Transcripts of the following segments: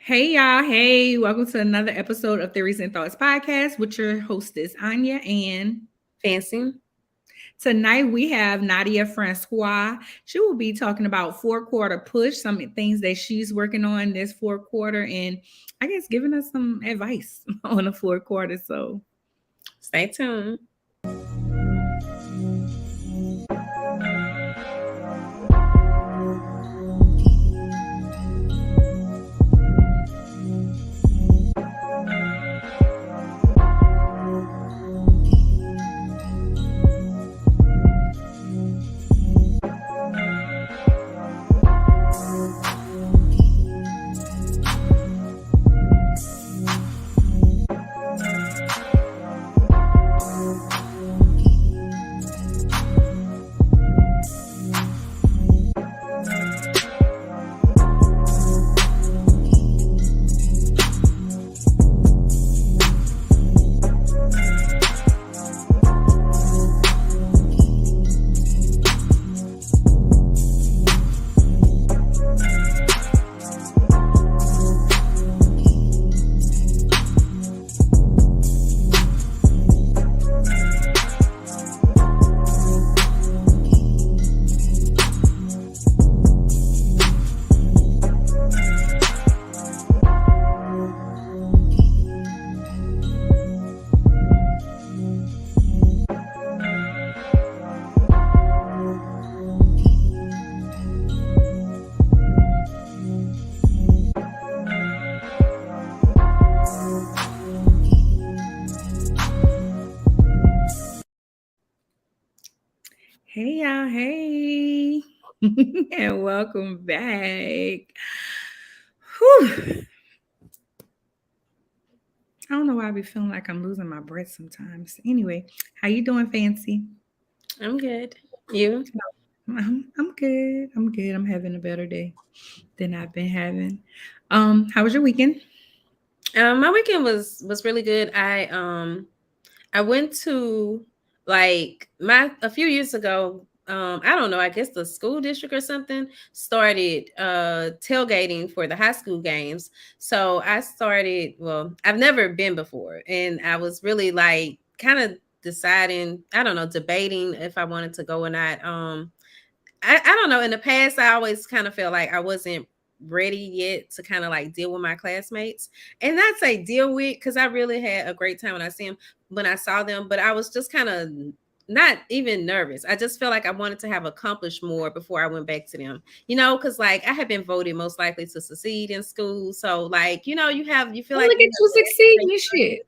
Hey y'all, hey, welcome to another episode of Theories and Thoughts podcast with your hostess Anya. And Fancy. tonight we have Nadia Francois. She will be talking about fourth quarter push, some things that she's working on this fourth quarter, and I guess giving us some advice on the fourth quarter. So Stay tuned. hey y'all, hey, and welcome back. Whew. I don't know why I be feeling like I'm losing my breath sometimes. Anyway, how you doing, Fancy? I'm good. You? I'm good. I'm good. I'm having a better day than I've been having. How was your weekend? My weekend was really good. I went to like my a few years ago. I don't know. I guess the school district or something started tailgating for the high school games. So I started. Well, I've never been before, and I was really like kind of deciding. I don't know, debating if I wanted to go or not. I don't know. In the past, I always kind of felt like I wasn't ready yet to kind of like deal with my classmates, and not say deal with, because I really had a great time when I saw them, but I was just kind of not even nervous. I just felt like I wanted to have accomplished more before I went back to them, because like I had been voted most likely to succeed in school. So like, you feel Oh, like look you at you succeeding have and shit.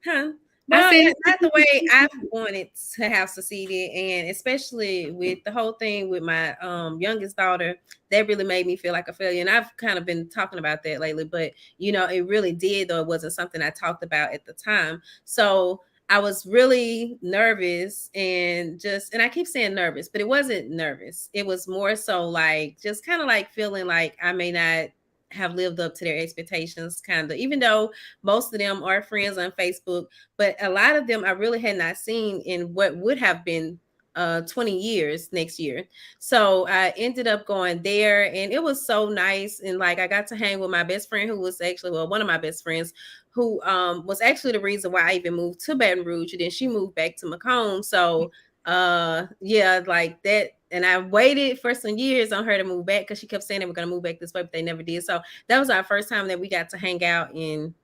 Huh? I Well, said, not the way I wanted to have succeeded, and especially with the whole thing with my youngest daughter, that really made me feel like a failure. And I've kind of been talking about that lately, but it really did, though it wasn't something I talked about at the time. So I was really nervous and I keep saying nervous, but it wasn't nervous. It was more so like just kind of like feeling like I may not have lived up to their expectations, kind of, even though most of them are friends on Facebook, but a lot of them I really had not seen in what would have been 20 years next year. So I ended up going there, and it was so nice. And like I got to hang with my best friend, who was actually, well, one of my best friends, who was actually the reason why I even moved to Baton Rouge. And then she moved back to Macomb. So yeah, like that. And I waited for some years on her to move back, because she kept saying they were going to move back this way, but they never did. So that was our first time that we got to hang out in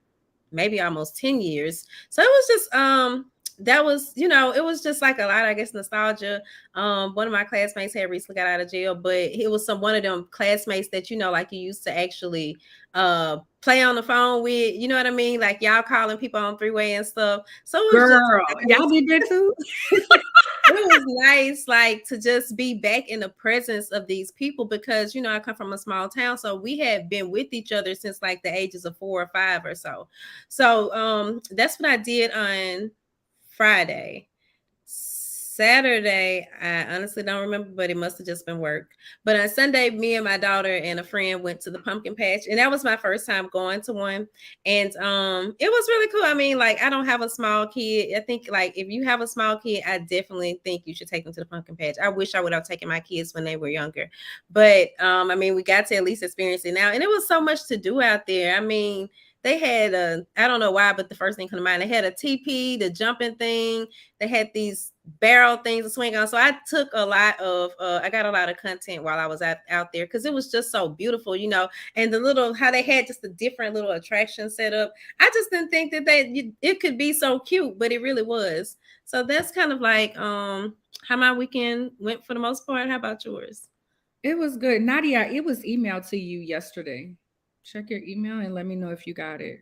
maybe almost 10 years. So it was just that was, it was just like a lot, I guess, nostalgia. One of my classmates had recently got out of jail, but it was one of them classmates that, like you used to actually play on the phone with, you know what I mean? Like y'all calling people on three-way and stuff. So it was just girl, y'all did that too? it was nice, like, to just be back in the presence of these people, because I come from a small town, so we had been with each other since like the ages of 4 or 5 or so. So that's what I did on Friday. Saturday, I honestly don't remember, but it must have just been work. But on Sunday, me and my daughter and a friend went to the pumpkin patch, and that was my first time going to one. And it was really cool. I mean, like I don't have a small kid. I think like if you have a small kid, I definitely think you should take them to the pumpkin patch. I wish I would have taken my kids when they were younger. But I mean, we got to at least experience it now. And it was so much to do out there. I mean, they had a, I don't know why, but the first thing come to mind, they had a TP, the jumping thing. They had these barrel things to swing on. So I took a lot of, I got a lot of content while I was out there because it was just so beautiful, you know. And the little, how they had just a different little attraction set up. I just didn't think that it could be so cute, but it really was. So that's kind of like how my weekend went for the most part. How about yours? It was good. Nadia, it was emailed to you yesterday. Check your email and let me know if you got it.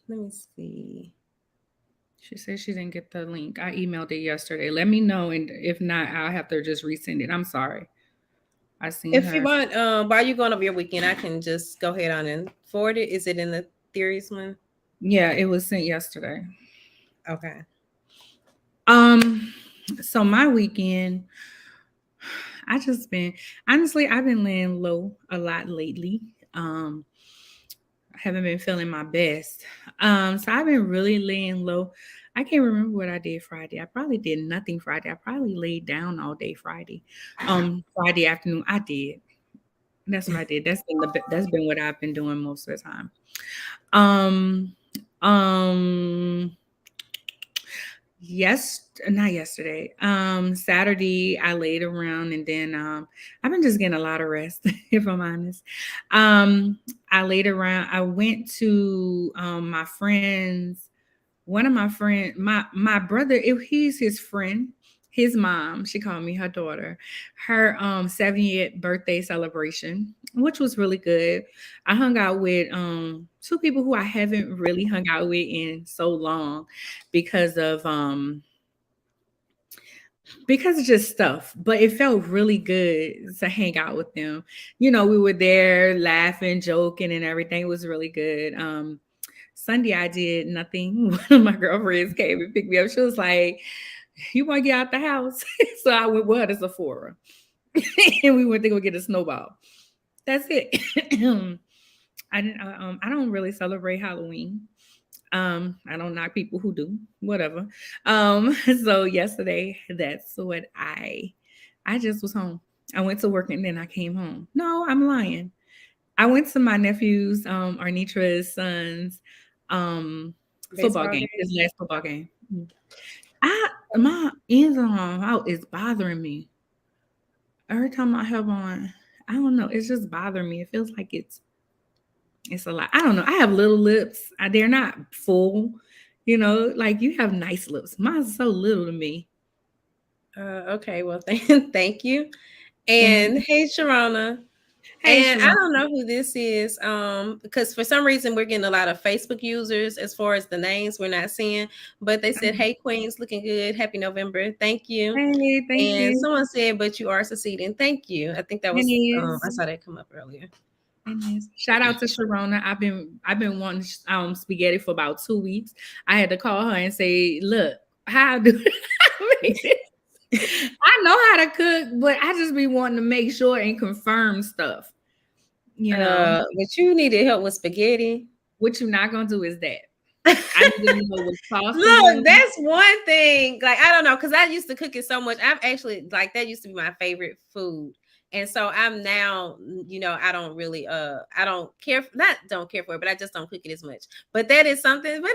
Let me see. She said she didn't get the link. I emailed it yesterday. Let me know, and if not, I'll have to just resend it. I'm sorry. I seen If you her. want, while you going over your weekend, I can just go ahead on and forward it. Is it in the theories one? Yeah, it was sent yesterday. Okay. Um, so my weekend, I just been honestly, I've been laying low a lot lately. I haven't been feeling my best. So I've been really laying low. I can't remember what I did Friday. I probably did nothing Friday. I probably laid down all day Friday. Friday afternoon, I did. That's what I did. That's been what I've been doing most of the time. Um, um, not yesterday. Saturday I laid around and then I've been just getting a lot of rest, if I'm honest. Um, I laid around. I went to my friends, one of my friend, my brother, he's his friend, his mom, she called me her daughter, her 70th birthday celebration, which was really good. I hung out with two people who I haven't really hung out with in so long because of just stuff, but it felt really good to hang out with them. You know, we were there laughing, joking, and everything. It was really good. Sunday I did nothing. One of my girlfriends came and picked me up. She was like, "You want to get out the house?" So I went with her to Sephora, and we went to go get a snowball. That's it. I didn't. I don't really celebrate Halloween. I don't knock people who do. Whatever. So yesterday, that's what I just was home. I went to work and then I came home. No, I'm lying. I went to my nephew's, Arnitra's son's, football Baseball game, game. his last football game. My ends on out is bothering me. Every time I have on, I don't know, it's just bothering me. It feels like it's a lot. I don't know. I have little lips. They're not full. You know, like you have nice lips. Mine's so little to me. Okay. Well, thank you. And Thanks. hey, Sharona. Hey, And I Sharon. don't know who this is, because for some reason we're getting a lot of Facebook users as far as the names we're not seeing. But they said, "Hey, Queens, looking good. Happy November. Thank you." Hey, thank And you. someone said, "But you are succeeding. Thank you." I think that It was I is. saw that come up earlier. It is. Shout out to Sharona. I've been wanting spaghetti for about 2 weeks. I had to call her and say, "Look, how do I make this? I know how to cook, but I just be wanting to make sure and confirm stuff. You know, But you needed help with spaghetti. what you're not gonna do is that. I need to know what sauce to Look, use. that's one thing. Like, I don't know, because I used to cook it so much. I'm actually like that used to be my favorite food. And so I'm now, I don't really I don't care not don't care for it, but I just don't cook it as much. But that is something, but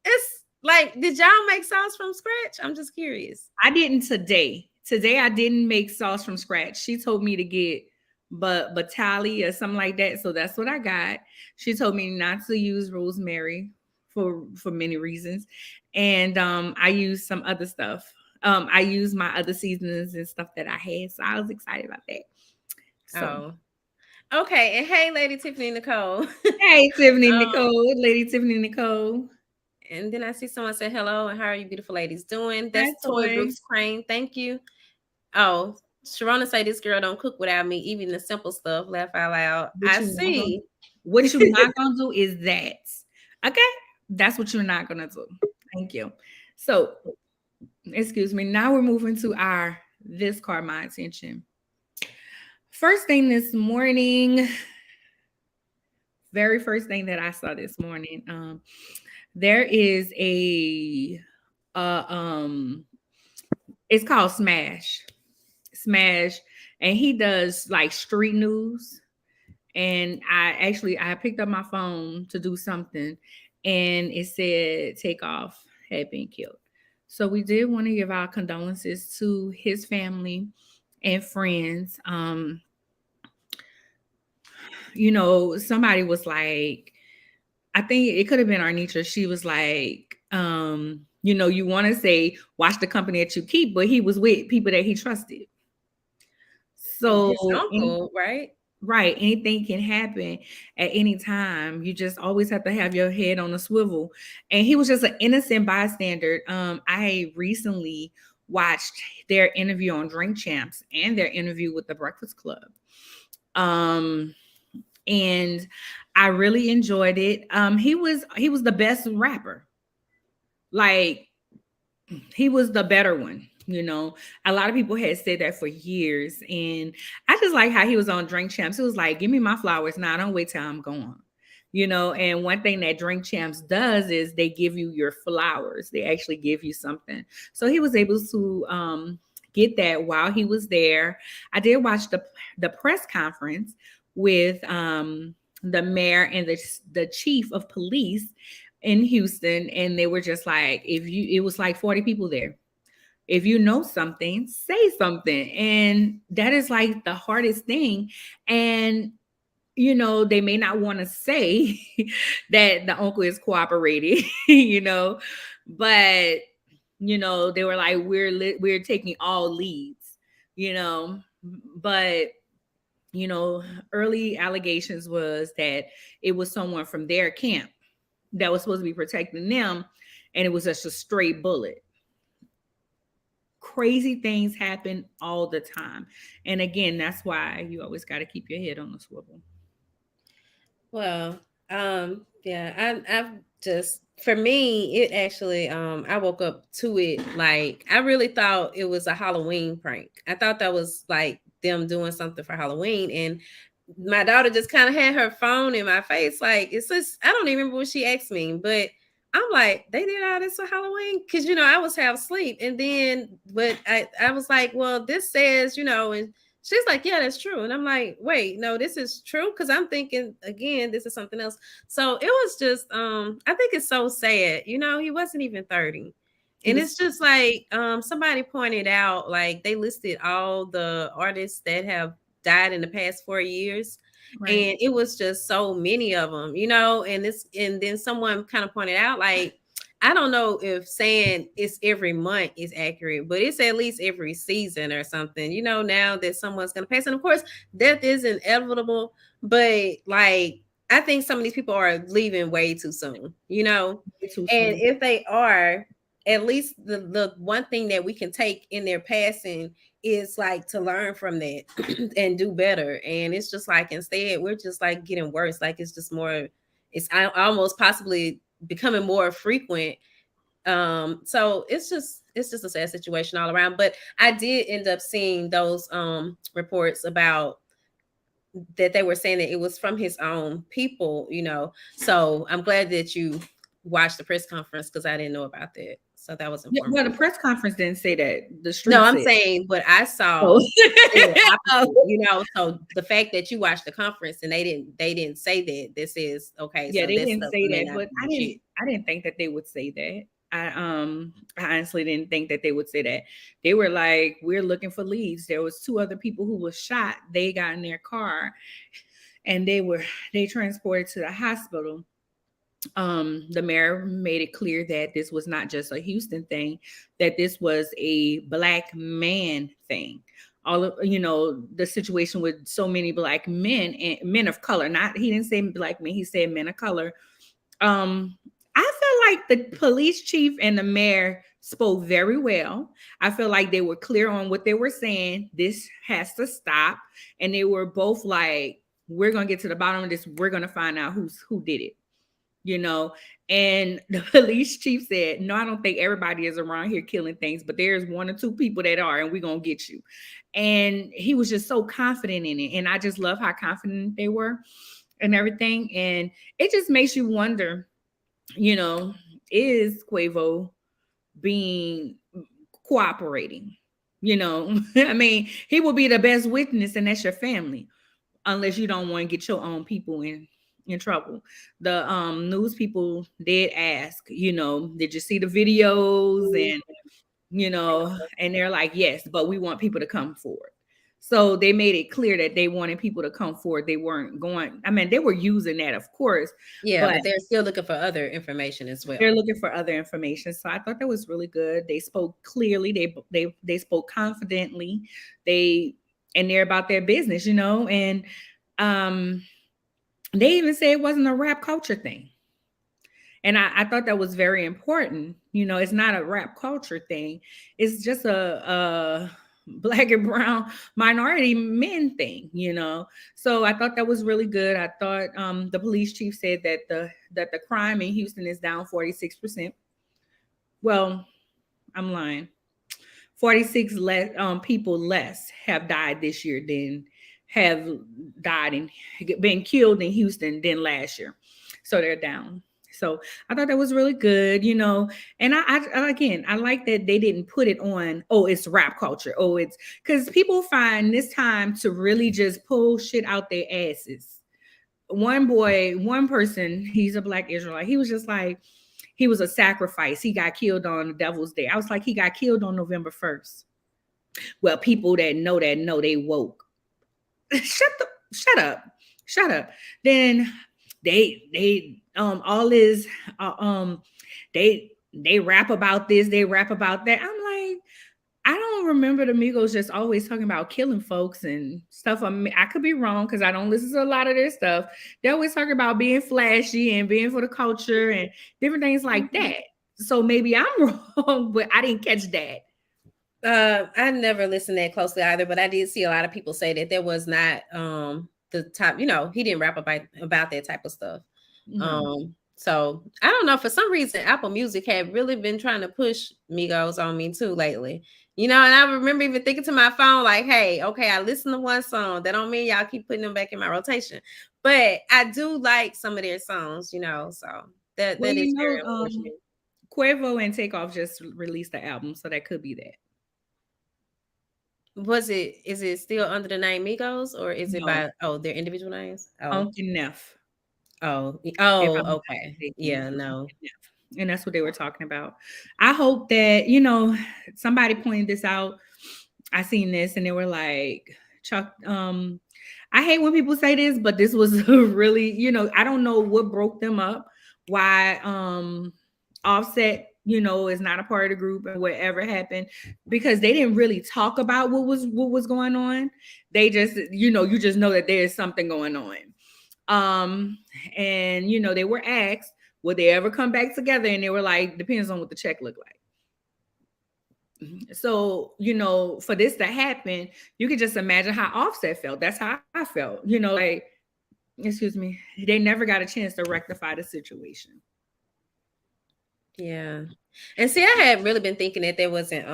it's like, did y'all make sauce from scratch? I'm just curious. I didn't today. Today I didn't make sauce from scratch. She told me to get batali or something like that. So that's what I got. She told me not to use rosemary for many reasons. And I used some other stuff. I used my other seasonings and stuff that I had. So I was excited about that. So Oh, okay. And hey, Lady Tiffany Nicole. hey Tiffany um, Nicole, Lady Tiffany Nicole. and then I see someone say hello and how are you beautiful ladies doing? Hi That's Toy Toy. Brooks Crane. Thank you. Oh, Sharona say this girl don't cook without me, even the simple stuff. Laugh out loud. What I you not gonna see. what you're not gonna do is that. Okay? That's what you're not gonna do. Thank you. So excuse me. Now we're moving to our this caught my attention. First thing this morning, very first thing that I saw this morning, there is uh um it's called Smash, and he does like street news. And I picked up my phone to do something, and it said Takeoff had been killed. So we did want to give our condolences to his family and friends. Somebody was like, I think it could have been Arnitra. She was like, you want to say watch the company that you keep, but he was with people that he trusted. His So uncle, right? right, anything can happen at any time. You just always have to have your head on a swivel. And he was just an innocent bystander. I recently watched their interview on Drink Champs and their interview with the Breakfast Club. And I really enjoyed it. He was the best rapper. Like, he was the better one. A lot of people had said that for years, and I just like how he was on Drink Champs. It was like, give me my flowers now. Don't wait till I'm gone. And one thing that Drink Champs does is they give you your flowers. They actually give you something. So he was able to get that while he was there. I did watch the press conference with the mayor and the chief of police in Houston, and they were just like, it was like 40 people there. If you know something, say something. And that is like the hardest thing. And they may not want to say that the uncle is cooperating, but they were like, we're taking all leads, but early allegations was that it was someone from their camp that was supposed to be protecting them, and it was just a straight bullet. Crazy things happen all the time. And again, that's why you always got to keep your head on the swivel. Well, yeah, I've just for me, it actually I woke up to it like I really thought it was a Halloween prank. I thought that was like them doing something for Halloween, and my daughter just kind of had her phone in my face. Like, it's just, I don't even remember what she asked me, but I'm like, they did all this for Halloween? Because, I was half asleep. And then, but I was like, well, this says, and she's like, yeah, that's true. And I'm like, wait, no, this is true. Because I'm thinking, again, this is something else. So it was just, I think it's so sad. He wasn't even 30. And it's just like somebody pointed out, like they listed all the artists that have died in the past 4 years. Right. And it was just so many of them, and then someone kind of pointed out, like, I don't know if saying it's every month is accurate, but it's at least every season or something, now that someone's going to pass. And of course, death is inevitable, but like, I think some of these people are leaving way too soon, Way too and soon. if they are, at least the one thing that we can take in their passing is like to learn from that and do better. And it's just like, instead we're just like getting worse. Like, it's just more, it's almost possibly becoming more frequent. So it's just a sad situation all around. But I did end up seeing those reports about that they were saying that it was from his own people, so I'm glad that you watched the press conference, because I didn't know about that. So that was Yeah, well, the informative. press conference didn't say that. The No, street I'm said. saying, but I saw Oh. the Oh. opposite, so the fact that you watched the conference and they didn't say that, this is okay, Yeah, so they that didn't stuff say may that, not but I be didn't shit. I didn't think that they would say that. I honestly didn't think that they would say that. They were like, we're looking for leads. There was two other people who was shot. They got in their car and they transported to the hospital. The mayor made it clear that this was not just a Houston thing, that this was a Black man thing. All of the situation with so many Black men and men of color. Not, he didn't say Black men, he said men of color. I feel like the police chief and the mayor spoke very well. I feel like they were clear on what they were saying. This has to stop, and they were both like, "We're gonna get to the bottom of this. We're gonna find out who did it." you know. And the police chief said, "No, I don't think everybody is around here killing things, but there's one or two people that are, and we're gonna get you." And he was just so confident in it. And I just love how confident they were and everything. And it just makes you wonder, you know, is Quavo being cooperating? You know, I mean, he will be the best witness, and that's your family, unless you don't want to get your own people in trouble. The news people did ask, you know, did you see the videos? And you know, and they're like, yes, but we want people to come forward. So they made it clear that they wanted people to come forward. They weren't going, I mean, they were using that, of course, Yeah, but but they're still looking for other information as they're well. looking for other information. So I thought that was really good. They spoke clearly. They spoke confidently. They and they're about their business, you know. And um, they even say it wasn't a rap culture thing. And I thought that was very important. You know, it's not a rap culture thing. It's just a black and brown minority men thing, you know. So I thought that was really good. I thought the police chief said that the crime in Houston is down 46%. Well, I'm lying. 46 less people less have died this year than have died and been killed in Houston than last year. So they're down. So I thought that was really good, you know. And again, I like that they didn't put it on, oh, it's rap culture. Oh, it's because people find this time to really just pull shit out their asses. One person, he's a black Israelite. He was just like, he was a sacrifice. He got killed on the devil's day. I was like, he got killed on November 1st. Well, people that know they woke. Shut up. Shut up. Then they all is they rap about this, they rap about that. I'm like, I don't remember the Migos just always talking about killing folks and stuff. I mean, I could be wrong because I don't listen to a lot of their stuff. They always talk about being flashy and being for the culture and different things like that. So maybe I'm wrong, but I didn't catch that. I never listened that closely either, but I did see a lot of people say that there was not the top, he didn't rap about that type of stuff. No. So I don't know. For some reason, Apple Music had really been trying to push Migos on me too lately. And I remember even thinking to my phone, like, hey, okay, I listened to one song. That don't mean y'all keep putting them back in my rotation. But I do like some of their songs, so Well, that is very unfortunate. Quavo and Takeoff just released the album, so that could be that. Is it still under the name Migos or is it No, by their individual names? Uncle Neff. If I'm not Okay. mistaken, Yeah, no. Uncle Neff. And that's what they were talking about. I hope that, somebody pointed this out. I seen this and they were like, Chuck, I hate when people say this, but this was really, I don't know what broke them up, why Offset, is not a part of the group and whatever happened, because they didn't really talk about what was going on. They just, you just know that there's something going on. And they were asked, would they ever come back together? And they were like, depends on what the check looked like. So, for this to happen, you could just imagine how Offset felt. That's how I felt, like, excuse me, they never got a chance to rectify the situation. Yeah. And see, I had really been thinking that there wasn't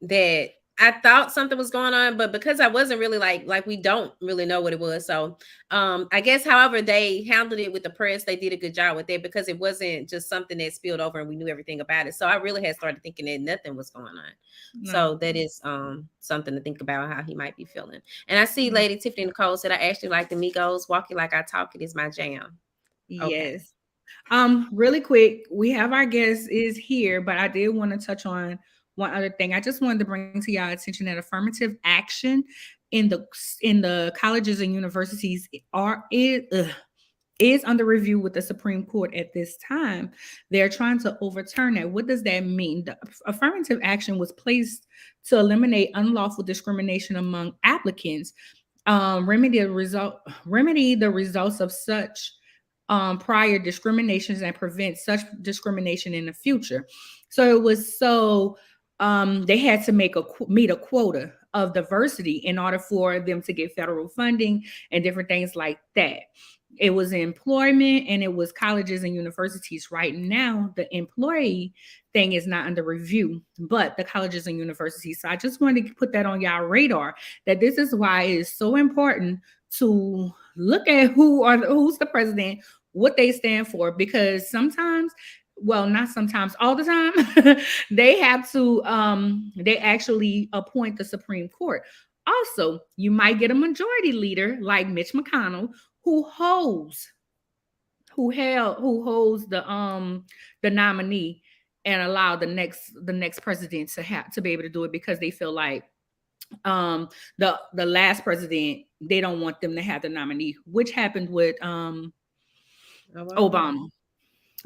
that I thought something was going on, but because I wasn't really like we don't really know what it was. So I guess however they handled it with the press, they did a good job with it because it wasn't just something that spilled over and we knew everything about it. So I really had started thinking that nothing was going on. No. So that is something to think about how he might be feeling. And I see Lady Tiffany Nicole said, I actually like the Migos. Walk It Like I Talk It is my jam. Okay. Yes. Really quick, we have our guest is here, but I did want to touch on one other thing. I just wanted to bring to y'all attention that affirmative action in the colleges and universities is under review with the Supreme Court at this time. They're trying to overturn that. What does that mean? The affirmative action was placed to eliminate unlawful discrimination among applicants, remedy the results of such prior discriminations and prevent such discrimination in the future. So it was so they had to meet a quota of diversity in order for them to get federal funding and different things like that. It was employment and it was colleges and universities. Right now, the employee thing is not under review, but the colleges and universities. So I just wanted to put that on y'all radar that this is why it's so important to look at who's the president, what they stand for, because sometimes, well, not sometimes, all the time, they have to they actually appoint the Supreme Court. Also, you might get a majority leader like Mitch McConnell who holds the nominee and allow the next president to be able to do it, because they feel like the last president, they don't want them to have the nominee, which happened with Obama. Obama.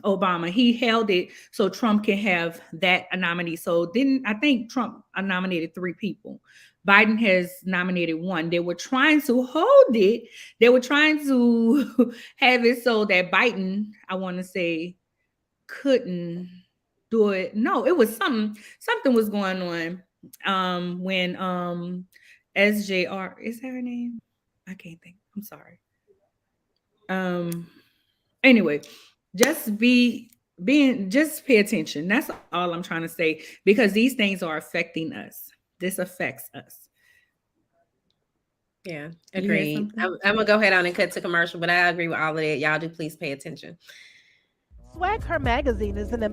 Obama, he held it so Trump can have that nominee. So didn't I think Trump nominated 3 people. Biden has nominated 1. They were trying to hold it. They were trying to have it so that Biden, I want to say, couldn't do it. No, it was something was going on when SJR, is that her name? I can't think. I'm sorry. Um anyway, just just pay attention. That's all I'm trying to say, because these things are affecting us. This affects us. Yeah, You had agreed. something? I'm gonna go ahead on and cut to commercial, but I agree with all of that. Y'all do please pay attention. Swag Her magazine is an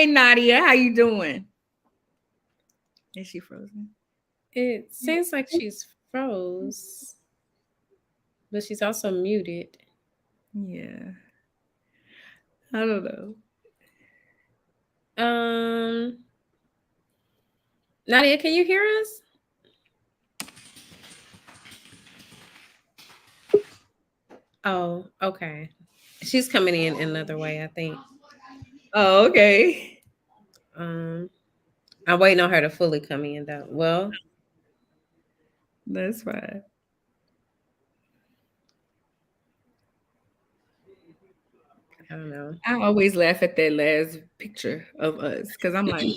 Hey Nadia, how you doing? Is she frozen? It seems like she's froze, but she's also muted. Yeah, I don't know. Um, Nadia, can you hear us? Oh, okay. She's coming in another way, I think. Oh, okay. Um, I'm waiting on her to fully come in though. Well, That's fine. I don't know. I always laugh at that last picture of us because I'm like,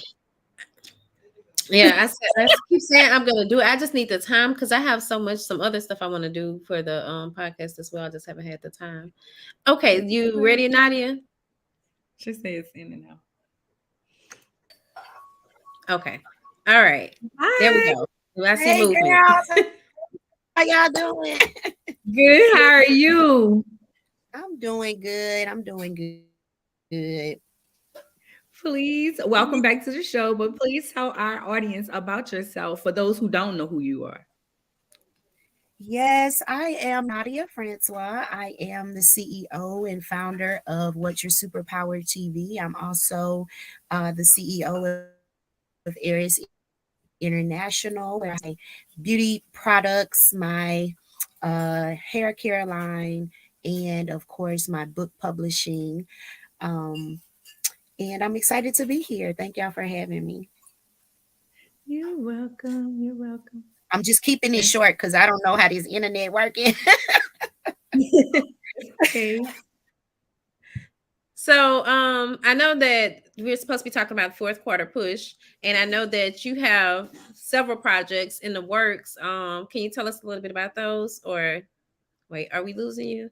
Yeah, I keep saying I'm gonna do it. I just need the time because I have some other stuff I want to do for the podcast as well. I just haven't had the time. Okay, you ready, Nadia? she says in and out. Okay. All right. There we Hi. go. I see Hey movement. girls, how y'all doing? Good. How are you? I'm doing good. I'm doing good. Please welcome back to the show, but please tell our audience about yourself for those who don't know who you are. Yes, I am Nadia Francois. I am the CEO and founder of What's Your Superpower TV. I'm also the CEO of Aries International, where I beauty products, my hair care line, and of course my book publishing. Um, and I'm excited to be here. Thank y'all for having me. You're welcome. You're welcome. I'm just keeping it That's short because I don't know how this internet working. okay. So I know that we're supposed to be talking about fourth quarter push, and I know that you have several projects in the works. Can you tell us a little bit about those? Or wait, are we losing you?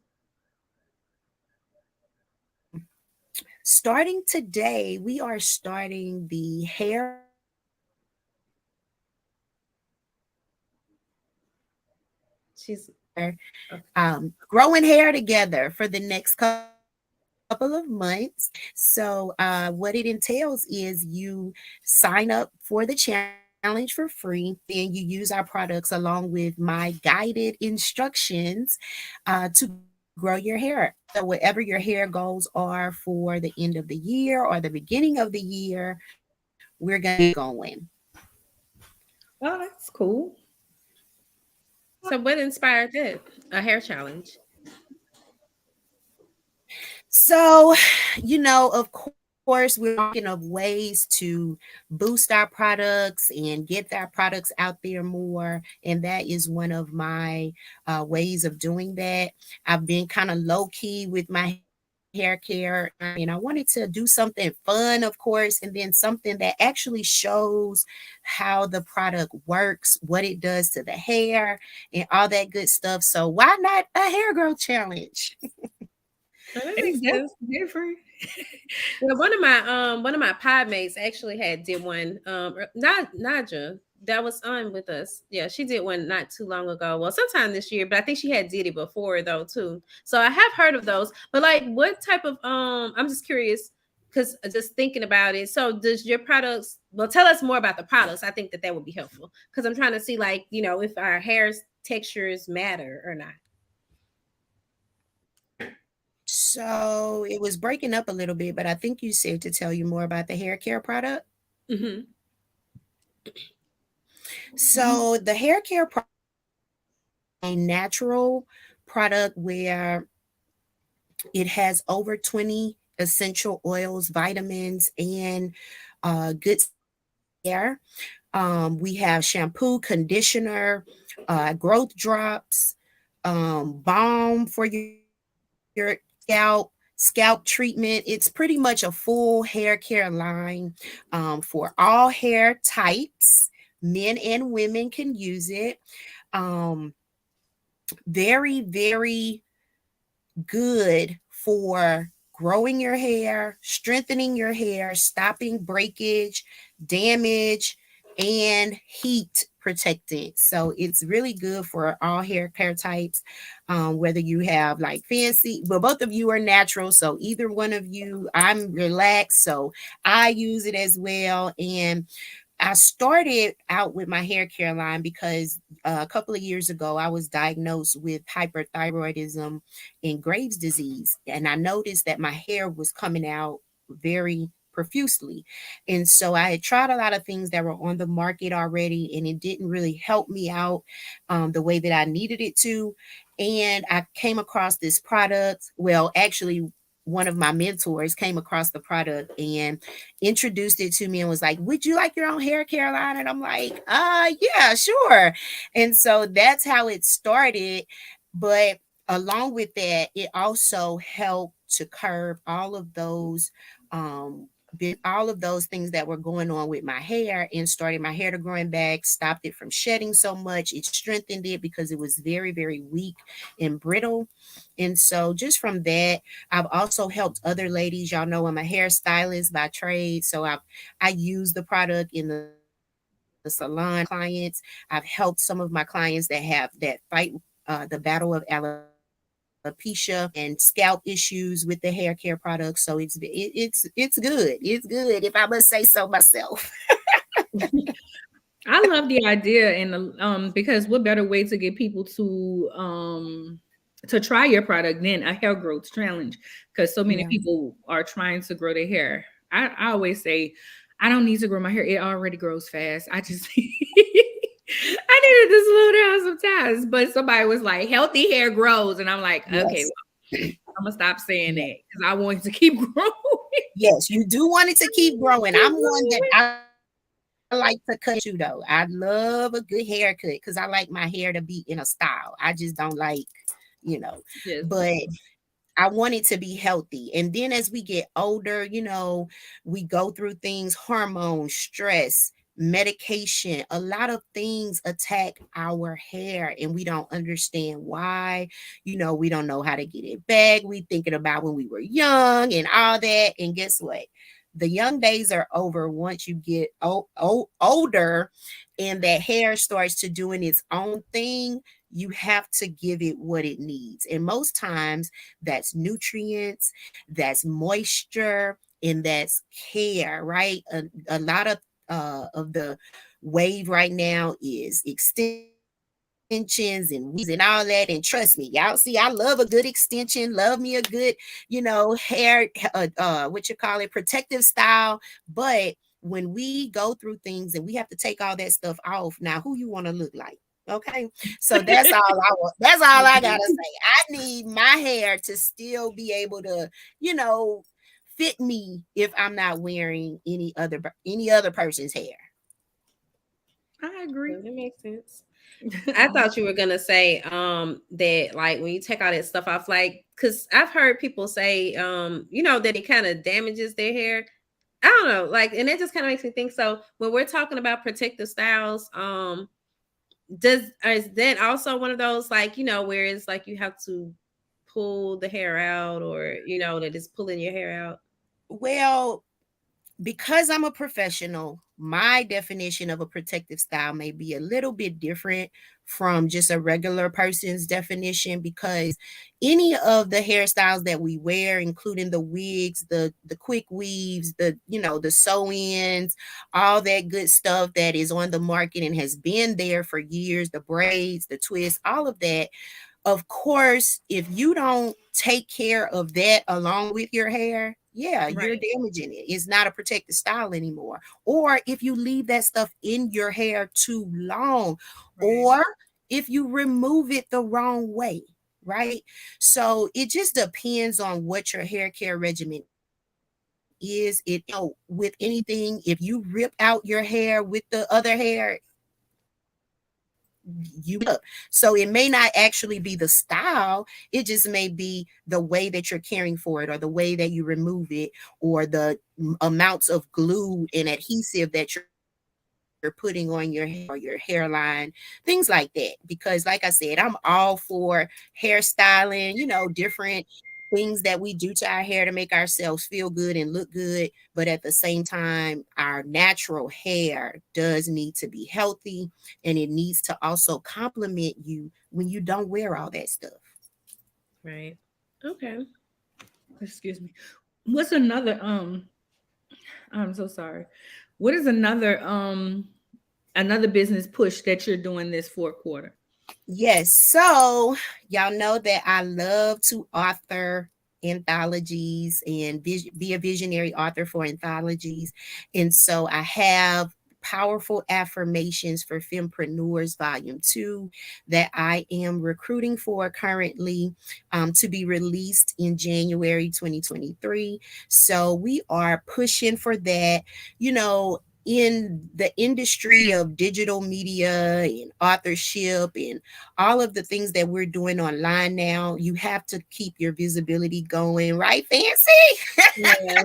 Starting today, we are starting the hair together, Okay. growing hair together for the next couple of months. So, what it entails is you sign up for the challenge for free, then you use our products along with my guided instructions to grow your hair. So, whatever your hair goals are for the end of the year or the beginning of the year, we're going to get it going. Oh, that's cool. So what inspired that? A hair challenge. So, of course, we're thinking of ways to boost our products and get our products out there more. And that is one of my ways of doing that. I've been kind of low key with my hair care, and I wanted to do something fun, of course, and then something that actually shows how the product works, what it does to the hair, and all that good stuff. So, why not a hair growth challenge? Oh, that Hey, makes that's sense. different. Well, one of my pod mates actually had did one. Not Naja that was on with us. Yeah, she did one not too long ago. Well, sometime this year, but I think she had did it before though too. So I have heard of those. But like, what type of I'm just curious because just thinking about it. So does your products? Well, tell us more about the products. I think that that would be helpful because I'm trying to see like if our hair's textures matter or not. So it was breaking up a little bit, but I think you said to tell you more about the hair care product. Mm-hmm. So the hair care product is a natural product where it has over 20 essential oils, vitamins, and good stuff for the hair. We have shampoo, conditioner, growth drops, balm for your scalp treatment. It's pretty much a full hair care line for all hair types. Men and women can use it. Um, very, very good for growing your hair, strengthening your hair, stopping breakage, damage, and heat protectant. So it's really good for all hair care types. Whether you have like fancy, but both of you are natural. So either one of you, I'm relaxed. So I use it as well. And I started out with my hair care line because a couple of years ago I was diagnosed with hyperthyroidism and Graves' disease, and I noticed that my hair was coming out very profusely. And so I had tried a lot of things that were on the market already, and it didn't really help me out the way that I needed it to. And I came across this product. Well, actually, one of my mentors came across the product and introduced it to me and was like, "Would you like your own hair care line?" And I'm like, yeah, sure." And so that's how it started. But along with that, it also helped to curb um all of those things that were going on with my hair, and started my hair to growing back, stopped it from shedding so much. It strengthened it because it was very, very weak and brittle. And so just from that, I've also helped other ladies. Y'all know I'm a hairstylist by trade. So I use the product in the salon with my clients. I've helped some of my clients that have that fight the battle of alopecia and scalp issues with the hair care products. So it's good. It's good if I must say so myself. I love the idea, and because what better way to get people to try your product than a hair growth challenge? Because so many Yeah. people are trying to grow their hair. I always say, I don't need to grow my hair; it already grows fast. I just I needed to slow down sometimes. But somebody was like, "Healthy hair grows," and I'm like, "Okay, Yes. well, I'm gonna stop saying Yeah. that because I want it to keep growing." Yes, you do want it to keep growing. I'm one that I like to cut it too, though. I love a good haircut because I like my hair to be in a style. I just don't like, but Just I want it to be healthy. And then as we get older, we go through things, hormones, stress, medication, a lot of things attack our hair and we don't understand why. We don't know how to get it back. We thinking about when we were young and all that. And guess what? The young days are over once you get older and that hair starts to doing its own thing. you have to give it what it needs. And most times that's nutrients, that's moisture, and that's care, right? A lot of the wave right now is extensions and weaves and all that. And trust me, y'all see, I love a good extension, love me a good, hair, what you call it, protective style. But when we go through things and we have to take all that stuff off, now who you want to look like? Okay. So that's all I want. That's all I gotta say. I need my hair to still be able to, you know, fit me if I'm not wearing any other person's hair. I agree. Does it make sense? I thought you were gonna say that like when you take all that stuff off, like because I've heard people say that it kind of damages their hair. I don't know, like, and it just kind of makes me think. So when we're talking about protective styles, does is that also one of those like where it's like you have to pull the hair out or that it's pulling your hair out? Well, because I'm a professional, my definition of a protective style may be a little bit different from just a regular person's definition, because any of the hairstyles that we wear, including the wigs, the quick weaves, the sew-ins, all that good stuff that is on the market and has been there for years, the braids, the twists, all of that, of course, if you don't take care of that along with your hair, yeah, you're Right. damaging it. It's not a protected style anymore. Or if you leave that stuff in your hair too long, Right. or if you remove it the wrong way, right? So it just depends on what your hair care regimen is. With anything, if you rip out your hair with the other hair, you up. So it may not actually be the style, it just may be the way that you're caring for it, or the way that you remove it, or the amounts of glue and adhesive that you're putting on your hair or your hairline, things like that. Because like I said, I'm all for hairstyling, different things that we do to our hair to make ourselves feel good and look good. But at the same time, our natural hair does need to be healthy, and it needs to also complement you when you don't wear all that stuff. Right. Okay. Excuse me. What's another I'm so sorry. What is another business push that you're doing this fourth quarter? Yes. So y'all know that I love to author anthologies and be a visionary author for anthologies. And so I have Powerful Affirmations for Fempreneurs Volume 2 that I am recruiting for currently, to be released in January 2023. So we are pushing for that. In the industry of digital media and authorship and all of the things that we're doing online now, you have to keep your visibility going, right, Fancy? Yeah.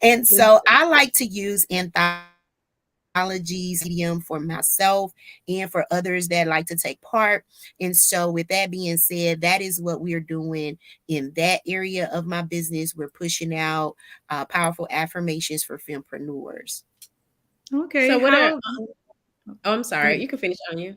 And so I like to use anthologies as a medium for myself and for others that like to take part. And so, with that being said, that is what we're doing in that area of my business. We're pushing out powerful affirmations for fempreneurs. Okay. So what are? How Oh, I'm Go sorry. ahead. You can finish on you.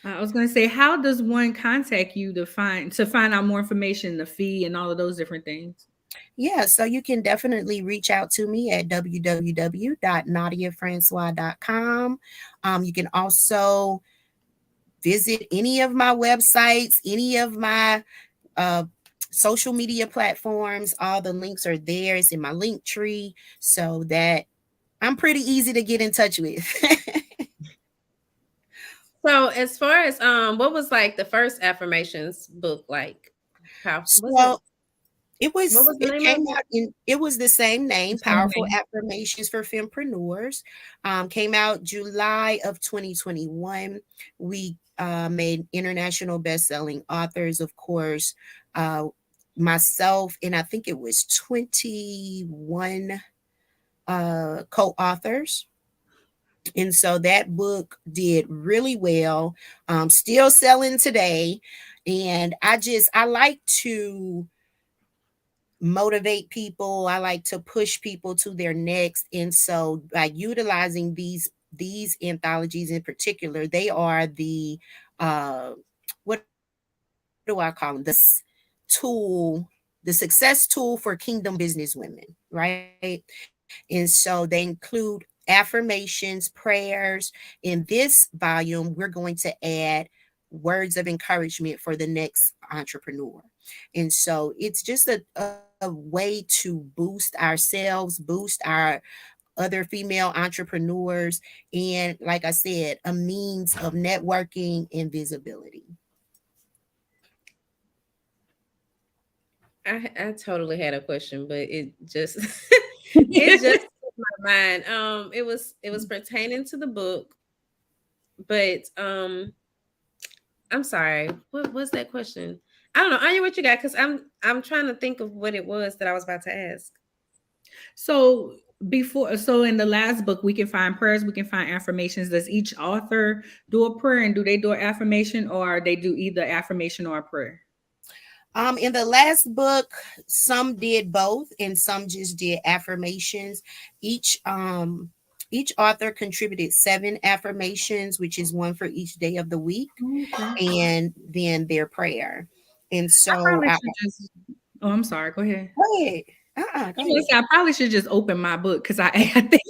I was going to say, how does one contact you to find out more information, the fee, and all of those different things? Yeah, so you can definitely reach out to me at www.nadiafrancois.com. You can also visit any of my websites, any of my uh, social media platforms. All the links are there. It's in my link tree, so that I'm pretty easy to get in touch with. So as far as what was like the first affirmations book like? How was it? So It What was was the it name of came it? out in it was the same The name, same Powerful name. Affirmations for Fempreneurs. Came out July of 2021. We made international best-selling authors, of course. Uh, Myself, and I think it was 21 co-authors. And so that book did really well. Still selling today. And I like to motivate people. I like to push people to their next. And so by utilizing these anthologies in particular, they are the uh what do I call them? Tool, the success tool for kingdom business women, right? And so they include affirmations, prayers. In this volume, we're going to add words of encouragement for the next entrepreneur. And so it's just a way to boost ourselves, boost our other female entrepreneurs, and like I said, a means of networking and visibility. I totally had a question, but it just it just slipped my mind. It was pertaining to the book, but I'm sorry. What was that question? I don't know. Anya, what you got? Because I'm trying to think of what it was that I was about to ask. So so in the last book, we can find prayers, we can find affirmations. Does each author do a prayer, and do they do an affirmation, or they do either affirmation or a prayer? In the last book, some did both and some just did affirmations. Each each author contributed 7 affirmations, which is one for each day of the week, Okay. and then their prayer. And I so probably I should just. Oh, I'm sorry. Go ahead. go ahead. Go I'm gonna ahead. say I probably should just open my book because I think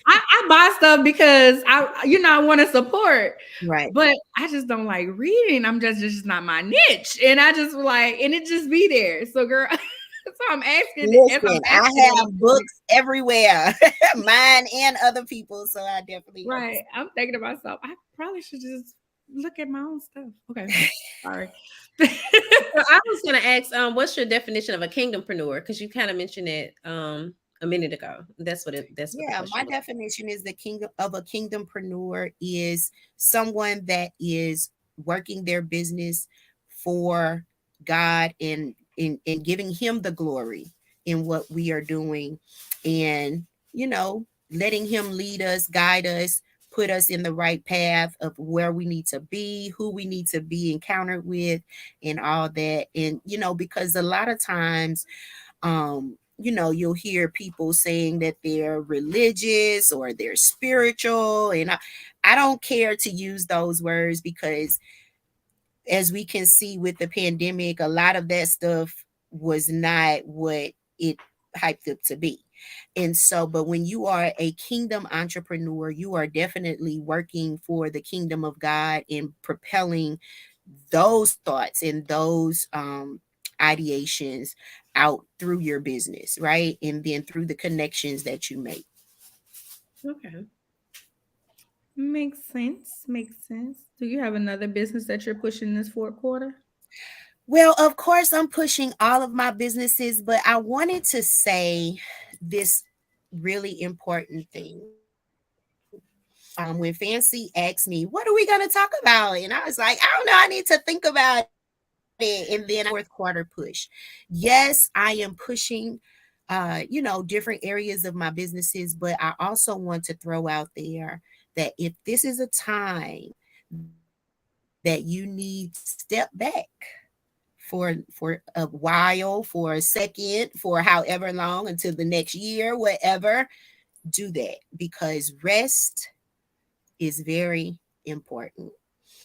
I buy stuff because I want to support, Right. but I just don't like reading. I'm just not my niche, and I just like, and it just be there. So, girl, so I'm asking if I'm Listen, I asking it, have books everywhere, mine and other people. So I definitely right. understand. I'm thinking to myself, I probably should just look at my own stuff. Okay, sorry. So I was gonna ask, what's your definition of a kingdompreneur? Because you kind of mentioned it a minute ago. That's what the Yeah, my question was. definition is the king of a kingdompreneur is someone that is working their business for God and giving him the glory in what we are doing, and you know, letting him lead us, guide us, put us in the right path of where we need to be, who we need to be encountered with, and all that. And you know, because a lot of times you know, you'll hear people saying that they're religious or they're spiritual, and I don't care to use those words because as we can see with the pandemic, a lot of that stuff was not what it hyped up to be. And so, but when you are a kingdom entrepreneur, you are definitely working for the kingdom of God and propelling those thoughts and those ideations out through your business, right? And then through the connections that you make. Okay. Makes sense. Makes sense. Do you have another business that you're pushing this fourth quarter? Well, of course, I'm pushing all of my businesses, but I wanted to say this really important thing. When Fancy asked me, "What are we going to talk about?" And I was like, "I don't know. I need to think about it." And then I said, "Fourth quarter push." Yes, I am pushing, you know, different areas of my businesses, but I also want to throw out there that if this is a time that you need to step back for a while, for a second, for however long until the next year, whatever, do that because rest is very important.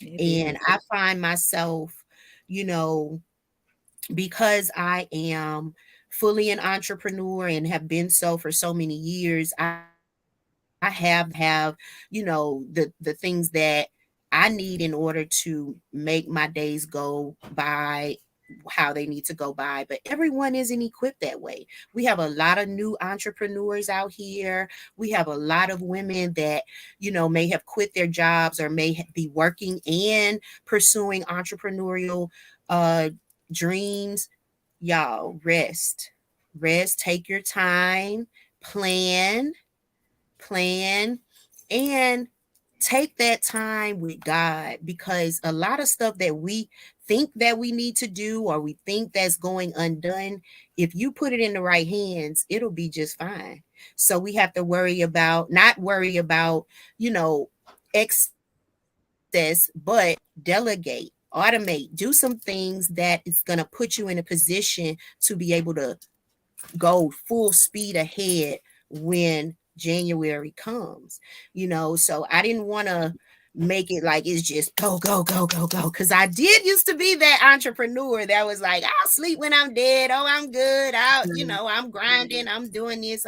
It And is. I find myself, you know, because I am fully an entrepreneur and have been so for so many years, I have, you know, the things that I need in order to make my days go by how they need to go by, but everyone isn't equipped that way. We have a lot of new entrepreneurs out here. We have a lot of women that, you know, may have quit their jobs or may be working and pursuing entrepreneurial uh dreams. Y'all, rest, take your time, plan, plan, and take that time with God, because a lot of stuff that we think that we need to do or we think that's going undone, if you put it in the right hands, it'll be just fine. So we have to not worry about, you know, excess, but delegate, automate, do some things that is going to put you in a position to be able to go full speed ahead when January comes. You know, so I didn't want to, make it like it's just go, go, go, go, go. Cause I did used to be that entrepreneur that was like, I'll sleep when I'm dead. Oh, I'm good. I'm grinding, I'm doing this.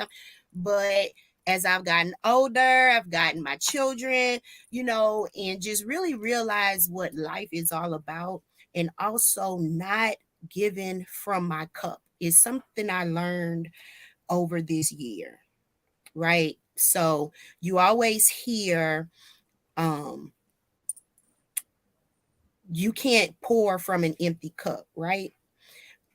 But as I've gotten older, I've gotten my children, and just really realize what life is all about. And also not giving from my cup is something I learned over this year, right? So you always hear, um, you can't pour from an empty cup, right?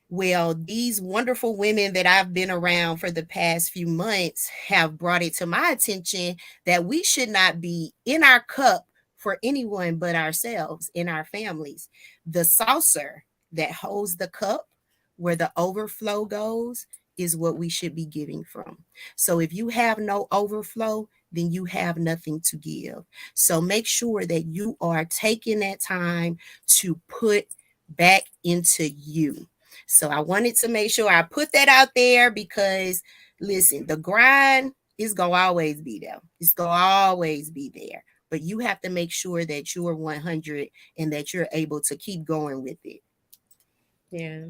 Well, these wonderful women that I've been around for the past few months have brought it to my attention that we should not be in our cup for anyone but ourselves in our families. The saucer that holds the cup where the overflow goes is what we should be giving from. So if you have no overflow, then you have nothing to give. So make sure that you are taking that time to put back into you. So I wanted to make sure I put that out there because listen, the grind is gonna always be there. It's gonna always be there. But you have to make sure that you're 100 and that you're able to keep going with it. Yeah,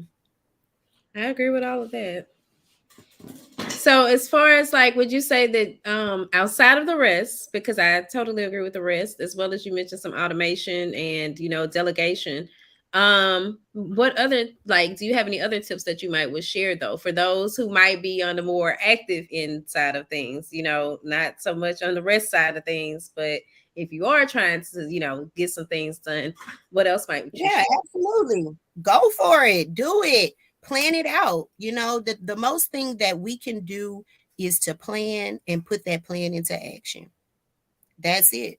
I agree with all of that. So as far as like, would you say that outside of the rest, because I totally agree with the rest, as well as you mentioned some automation and delegation. What other, like, do you have any other tips that you might would share though for those who might be on the more active inside of things, not so much on the rest side of things, but if you are trying to, get some things done, what else might you Yeah, share? absolutely. Go for it. Do it. Plan it out. The most thing that we can do is to plan and put that plan into action. That's it.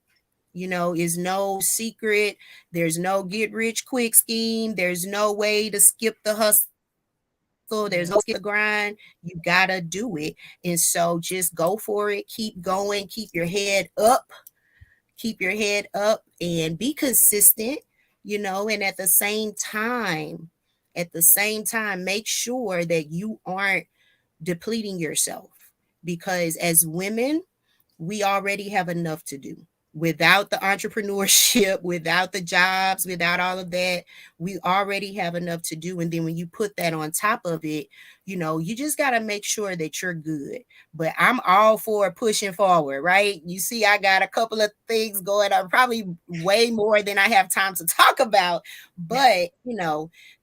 Is no secret. There's no get rich quick scheme. There's no way to skip the hustle. There's no skip the grind. You gotta do it. And so just go for it. Keep going. Keep your head up. Keep your head up and be consistent, and at the same time, make sure that you aren't depleting yourself because as women, we already have enough to do. Without the entrepreneurship, without the jobs, without all of that, we already have enough to do. And then when you put that on top of it, you just got to make sure that you're good. But I'm all for pushing forward, right? You see, I got a couple of things going on, probably way more than I have time to talk about. But,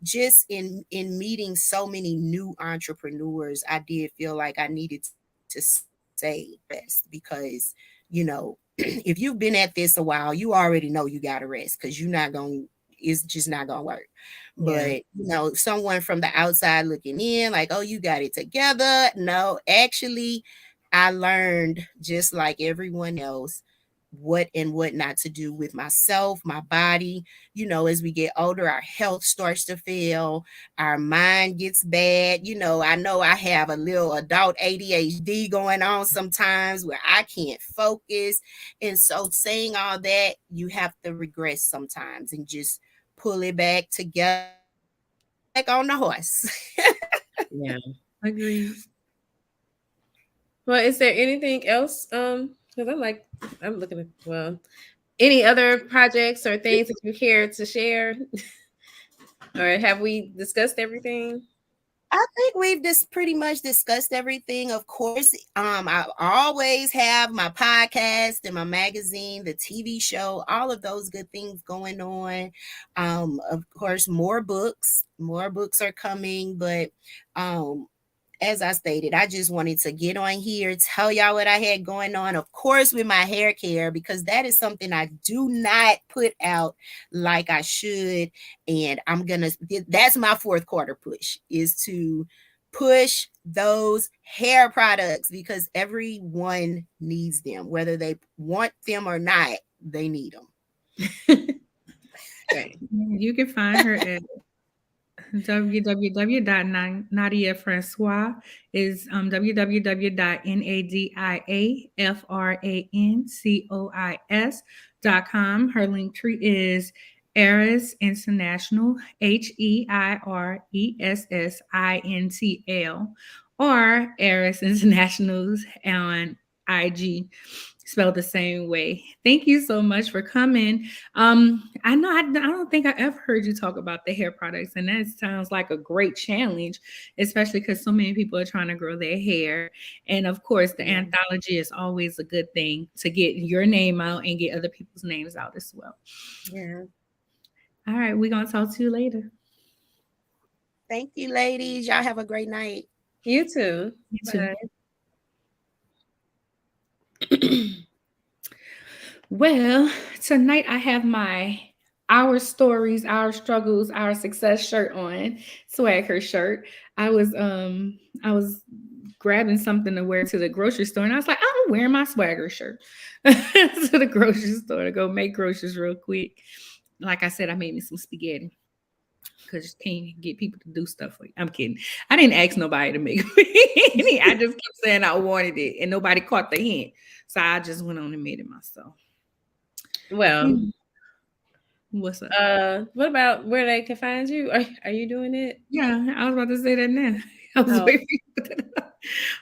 just in meeting so many new entrepreneurs, I did feel like I needed to say rest because if you've been at this a while, you already know you got to rest because you're not going to, it's just not going to work. Yeah. But, someone from the outside looking in, like, oh, you got it together. No, actually, I learned just like everyone else what and what not to do with myself, my body. As we get older, our health starts to fail, our mind gets bad. I know I have a little adult ADHD going on sometimes where I can't focus. And so, saying all that, you have to regress sometimes and just pull it back together and get back on the horse. Yeah. Agreed. Well, is there anything else? Because I'm looking at, well, any other projects or things that you care to share, or have we discussed everything? I think we've just pretty much discussed everything. Of course, I always have my podcast and my magazine, the TV show, all of those good things going on. Of course, more books are coming, but um, as I stated, I just wanted to get on here, tell y'all what I had going on, of course, with my hair care, because that is something I do not put out like I should. And that's my fourth quarter push is to push those hair products because everyone needs them, whether they want them or not, they need them. Right. You can find her at www.nadiafrancois is www.nadiafrancois.com. Her link tree is Eris International, HEIRESSINTL, or Eris Internationals on IG, spelled the same way. Thank you so much for coming. I don't think I ever heard you talk about the hair products, and that sounds like a great challenge, especially because so many people are trying to grow their hair. And of course, the Yeah. anthology is always a good thing to get your name out and get other people's names out as well. Yeah. All right, we're gonna talk to you later. Thank you, ladies. Y'all have a great night. You too. You too. Bye. Well, tonight I have my Our Stories, Our Struggles, Our Success shirt on, swagger shirt. I was grabbing something to wear to the grocery store and I was like, I'm wearing my swagger shirt to the grocery store to go make groceries real quick. Like I said, I made me some spaghetti because you can't get people to do stuff for you. I'm kidding. I didn't ask nobody to make me any. I just kept saying I wanted it and nobody caught the hint. So I just went on and made it myself. Well, Mm. What's up? what about where they can find you? Are you doing it? Yeah, I was about to say that now. I was Oh, waiting for you to put that up.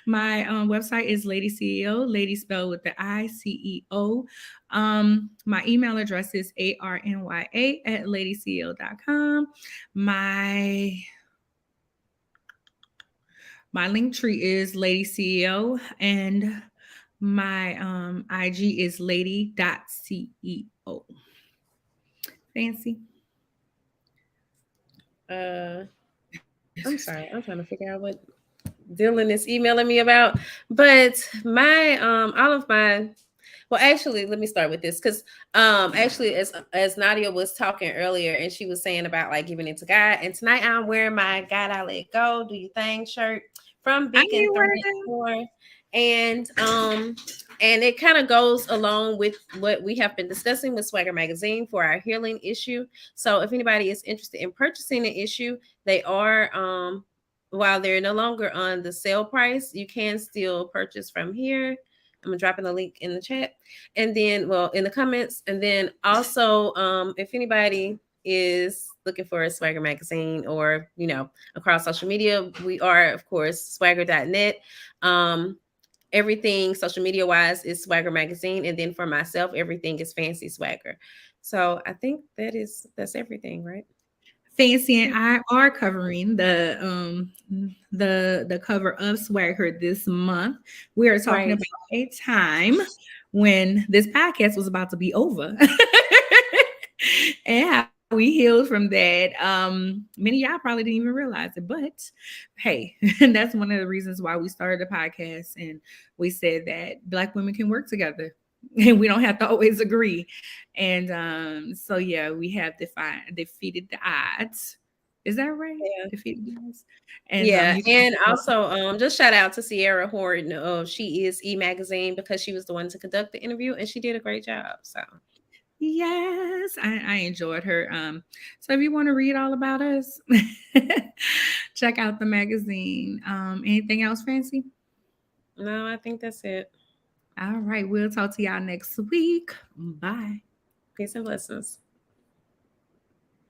My website is Lady CEO, Lady spelled with the ICEO. My email address is arnya@ladyceo.com. My link tree is Lady CEO, and my IG is lady.ceo. Fancy. uh, I'm sorry. I'm trying to figure out what Dylan is emailing me about. But my all of my well, actually, let me start with this because actually as Nadia was talking earlier and she was saying about like giving it to God, and tonight I'm wearing my God I Let Go, Do You Thing shirt from I Big and need one Thread of them. Store. And it kind of goes along with what we have been discussing with Swagger Magazine for our healing issue. So if anybody is interested in purchasing the issue, they are while they're no longer on the sale price, you can still purchase from here. I'm dropping the link in the chat and then well in the comments. And then also if anybody is looking for a Swagger Magazine or across social media, we are of course swagger.net. Everything social media wise is Swagger Magazine, and then for myself everything is Fancy Swagger. So I think that's everything, right? Fancy and I are covering the cover of Swagger this month. We are talking Right. about a time when this podcast was about to be over. And how we healed from that. Many of y'all probably didn't even realize it, but hey, that's one of the reasons why we started the podcast. And we said that Black women can work together and we don't have to always agree. And so yeah, we have defeated the odds. Is that right? Yeah. Defeated the odds. And Yeah, you can and also just shout out to Sierra Horton of She Is E Magazine because she was the one to conduct the interview and she did a great job. So yes, I enjoyed her. So if you want to read all about us, check out the magazine. Anything else fancy? no, I think that's it. All right, we'll talk to y'all next week. Bye. Peace and blessings.